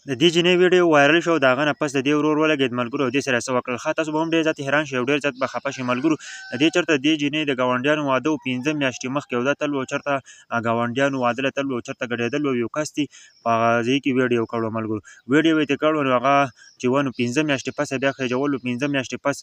د دې جینۍ ویډیو وایرل شو د هغه نه پس د دې ورور ولګېد ملګرو دې سره څه وکړل ښه تاسو به هم ډېر زیات حیران شئ او ډېر زیات به خفه شئ ملګرو د دې چېرته دې جینۍ د ګاونډیانو واده و 15 میاشتې مخکې او دا تل به چېرته ګاونډیانو واده له تل به چېرته ګډېدل و یو کس دې په هغه ځای کې ویډیو کړی و ملګرو ویډیو یې ترې کړی و نو هغه چې و نو 15 میاشتې پس بیا خېجول و 15 میاشتې پس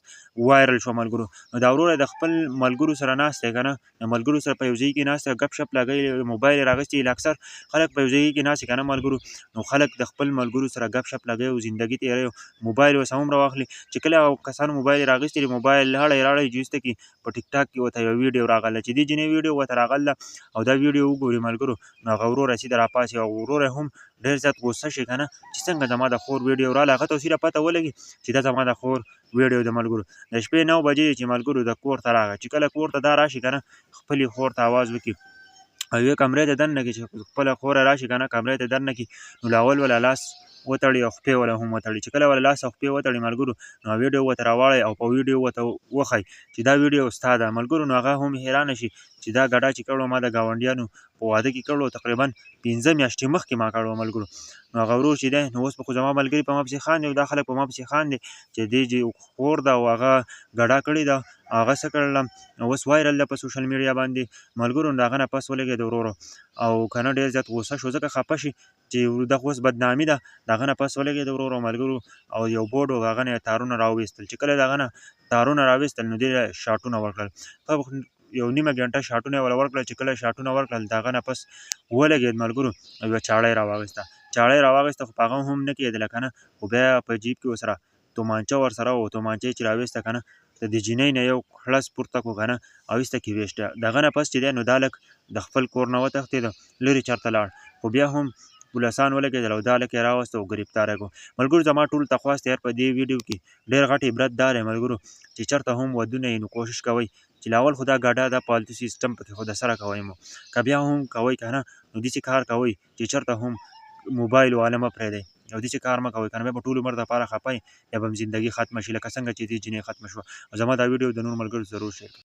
وایرل شو ملګرو نو دا ورور د خپل ملګرو سره ناست دی که نه د ملګرو سره په یو ځای کې ناست دی ګپ شپ لګوي موبایل یې راغوستی اکثر خلک په یو ځای کې ناست که نه ملګرو نو خلک د خپل ملګرو سره ګپ شپ لګوي او زندګي تېروي موبایل اوس هم راواخلي چې کله هغو کسانو موبایل یې راغوستی دی موبایل لاړی جوسته کې په ټیک ټاک کې ورته یوه ویډیو راغله چې دې جینۍ ویډیو ورته راغله او دا ویډیو وګوري ملګرو نو هغه ورور رسېده راپاڅي او ورور هم ډېر زیات غوسه شي که نه چې څنګه زما د خور ویډیو راغله هغه ته اوس پته ولګي چې دا زما د خور ویډیو د ملګرو د شپې 9 بجې چې ملګرو د کور ته راغی چې کله کور ته دا راشي که نه خپلې خور ته اواز وکړي او یوې کمرې ته دننه کړي چې خپله خوره راشي که نه کمرې ته دننه کړي نو له اول وله لاس وتړي او خپې وله هم وتړي چې کله وله لاس او خپې وتړي ملګرو نو ویډیو ورته راواړئ او په ویډیو ورته وښایي چې دا ویډیو ستا ده ملګرو نو هغه هم حیرانه شي چې دا ګډا چې کړو ما د ګاونډیانو په واده کې کړو تقریبا 15 میاشتې مخکې ما کړو ملګرو نو هغه ورور چې دی نو اوس به خو زما ملګري په ما پسې خاندي او دا خلک په ما پسې خاندي چې دې خور ده او هغه ګډا کړې ده هغه څه کړله اوس وایرل ده په سوشل میډیا باندې ملګرو نو د هغه نه پس ولګېد ورورو او که نه ډېر زیات غوسه شو ځکه خفه شي چې دغه اوس بدنامي ده د هغه نه پس ولګېد ورورو ملګرو او یو بورډ و هغه نه یې تارونه راوویستل چې کله د هغه نه تارونه راویستل نو دې شاټونه ورکړل یو نیمه ګنټه شاټونه یې وله ورکړل چې کله شاټونه ورکړل د هغه نه پس ولګېد ملګرو او یوه چاړه یې راواخیسته چاړه یې راواخیسته خو په هغه هم نه کېدله که نه خو بیا په جیب کې ورسره تومانچه ورسره و تومانچه یې چې راویسته که نه د دې جینۍ نه یو خړس پورته کړو که نه او ایسته کې ویشته د هغه نه پس چې دی نو دا لږ د خپل کور نه وتښتېده لرې چېرته لاړ خو بیا هم پولیسان ولګېدل او دا لږ یې راوسته او ګرفتار یې کړو ملګرو زما ټولو ته خواست یار په دې ویډیو کې ډېر غټ عبرت دا دی ملګرو چې چېرته هم ودونه یې نو کوشش کوئ چې له اول خو دا ګډا دا پالتو سیسټم پکې خو د سره کوئ مو که بیا هم کوئ که نه نو داسې کار کوئ چې چېرته هم موبایل والا مه پرېږدئ او داسې کار مه کوئ که نه بیا به ټول عمر دپاره خفه یا به هم زندګي ختمه شي لکه څنګه چې دې جینۍ ختمه شوه او زما دا ویډیو د نورو ملګرو ضرور شیر کړئ